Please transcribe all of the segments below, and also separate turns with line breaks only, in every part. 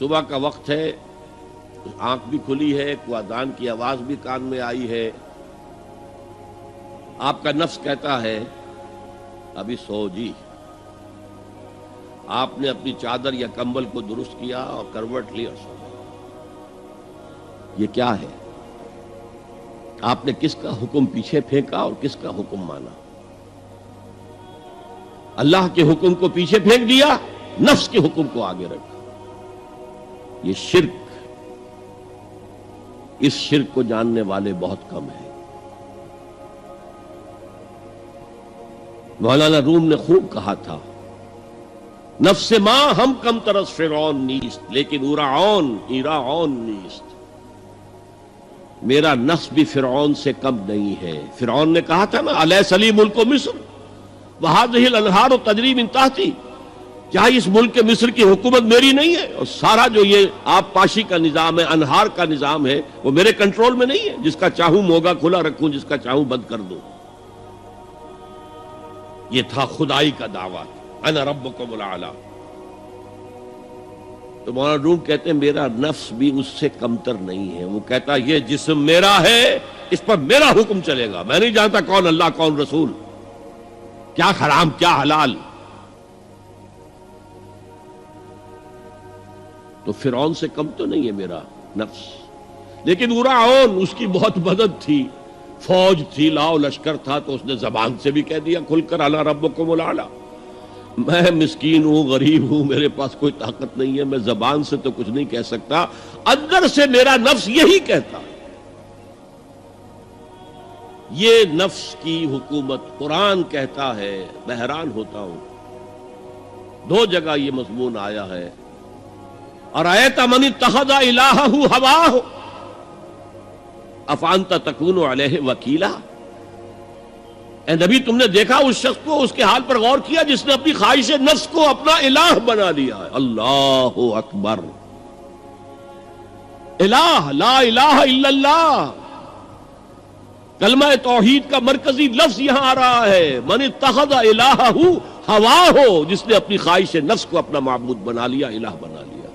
صبح کا وقت ہے، آنکھ بھی کھلی ہے، کوئی اذان کی آواز بھی کان میں آئی ہے، آپ کا نفس کہتا ہے ابھی سو جی. آپ نے اپنی چادر یا کمبل کو درست کیا اور کروٹ لی اور سو گئے. یہ کیا ہے؟ آپ نے کس کا حکم پیچھے پھینکا اور کس کا حکم مانا؟ اللہ کے حکم کو پیچھے پھینک دیا، نفس کے حکم کو آگے رکھا. یہ شرک، اس شرک کو جاننے والے بہت کم ہیں. مولانا روم نے خوب کہا تھا، نفس ماں ہم کم ترس فرعون نیست لیکن ایراعون نیست. میرا نفس بھی فرعون سے کم نہیں ہے. فرعون نے کہا تھا نا الیس لی ملک مصر وہذہ الانہار تجری من تحتی، کیا اس ملک مصر کی حکومت میری نہیں ہے؟ اور سارا جو یہ آب پاشی کا نظام ہے، انہار کا نظام ہے، وہ میرے کنٹرول میں نہیں ہے؟ جس کا چاہوں موگا کھلا رکھوں، جس کا چاہوں بند کر دوں. یہ تھا خدائی کا دعویٰ، انا ربکم الاعلی. تو مولانا روم کہتے ہیں میرا نفس بھی اس سے کمتر نہیں ہے. وہ کہتا یہ جسم میرا ہے، اس پر میرا حکم چلے گا. میں نہیں جانتا کون اللہ کون رسول، کیا حرام کیا حلال. تو فرعون سے کم تو نہیں ہے میرا نفس. لیکن ایراعون، اس کی بہت مدد تھی، فوج تھی، لاؤ لشکر تھا، تو اس نے زبان سے بھی کہہ دیا کھل کر انا ربکم الاعلی. میں مسکین ہوں، غریب ہوں، میرے پاس کوئی طاقت نہیں ہے، میں زبان سے تو کچھ نہیں کہہ سکتا، اندر سے میرا نفس یہی کہتا. یہ نفس کی حکومت قرآن کہتا ہے. میں حیران ہوتا ہوں، دو جگہ یہ مضمون آیا ہے. ارأیت من اتخذ الہہ ہواہ افانت تکون علیہ وکیلا. اے نبی تم نے دیکھا اس شخص کو، اس کے حال پر غور کیا جس نے اپنی خواہش نفس کو اپنا الہ بنا لیا ہے. اللہ اکبر. الہ، لا الہ الا اللہ. کلمہ توحید کا مرکزی لفظ یہاں آ رہا ہے. من اتخذ الہہ ہواہ، جس نے اپنی خواہش نفس کو اپنا معبود بنا لیا، الہ بنا لیا.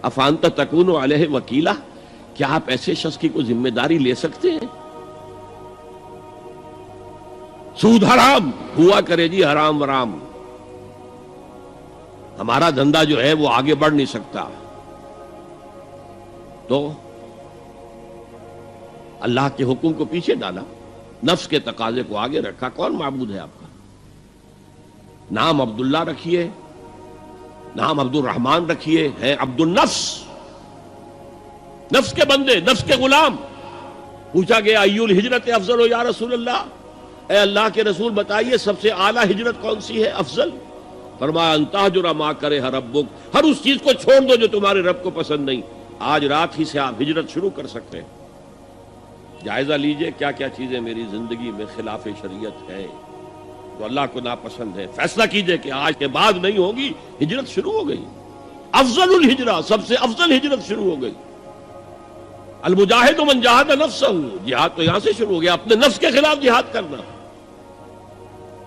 افانت تکون علیہ وکیلا، کیا آپ ایسے شخص کی کوئی ذمہ داری لے سکتے ہیں؟ سود حرام ہوا کرے جی، حرام ورام، ہمارا دھندا جو ہے وہ آگے بڑھ نہیں سکتا. تو اللہ کے حکم کو پیچھے ڈالا، نفس کے تقاضے کو آگے رکھا. کون معبود ہے آپ کا؟ نام عبداللہ رکھیے، نام عبد الرحمن رکھیے، ہے عبد النفس، نفس کے بندے، نفس کے غلام. پوچھا گیا ایو الہجرت افضل یا رسول اللہ، اے اللہ کے رسول بتائیے سب سے اعلیٰ ہجرت کون سی ہے، افضل؟ فرمایا ان تہجر ما کرہ ربک، ہر اس چیز کو چھوڑ دو جو تمہارے رب کو پسند نہیں. آج رات ہی سے آپ ہجرت شروع کر سکتے ہیں. جائزہ لیجئے کیا کیا چیزیں میری زندگی میں خلاف شریعت ہیں، تو اللہ کو ناپسند ہے. فیصلہ کیجئے کہ آج کے بعد نہیں ہوگی. ہجرت شروع ہو گئی. افضل الہجرہ، سب سے افضل ہجرت شروع ہو گئی. المجاہد من جاہد نفسہ، جہاد تو یہاں سے شروع ہو گیا، اپنے نفس کے خلاف جہاد کرنا.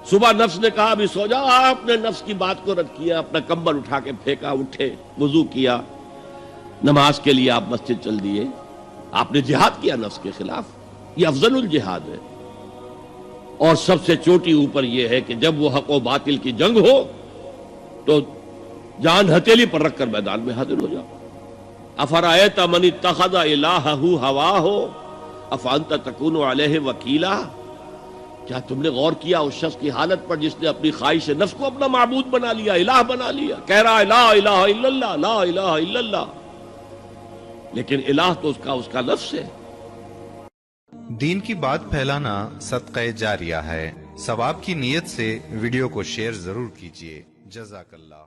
صبح نفس نے کہا ابھی سو جاؤ، آپ نے نفس کی بات کو رد کیا، اپنا کمبل اٹھا کے پھینکا، اٹھے، وضو کیا، نماز کے لیے آپ مسجد چل دیے. آپ نے جہاد کیا نفس کے خلاف. یہ افضل الجہاد ہے. اور سب سے چوٹی اوپر یہ ہے کہ جب وہ حق و باطل کی جنگ ہو تو جان ہتھیلی پر رکھ کر میدان میں حاضر ہو جاؤ. افرأیت من اتخذ الہہ ہواہ افانت تکون علیہ وکیلا. کیا تم نے غور کیا اس شخص کی حالت پر جس نے اپنی خواہش نفس کو اپنا معبود بنا لیا، الہ بنا لیا؟ کہہ رہا ہے لا الہ الا اللہ، لا الہ الا اللہ، لیکن الہ تو اس کا نفس ہے.
دین کی بات پھیلانا صدقہ جاریہ ہے. ثواب کی نیت سے ویڈیو کو شیئر ضرور کیجیے. جزاک اللہ.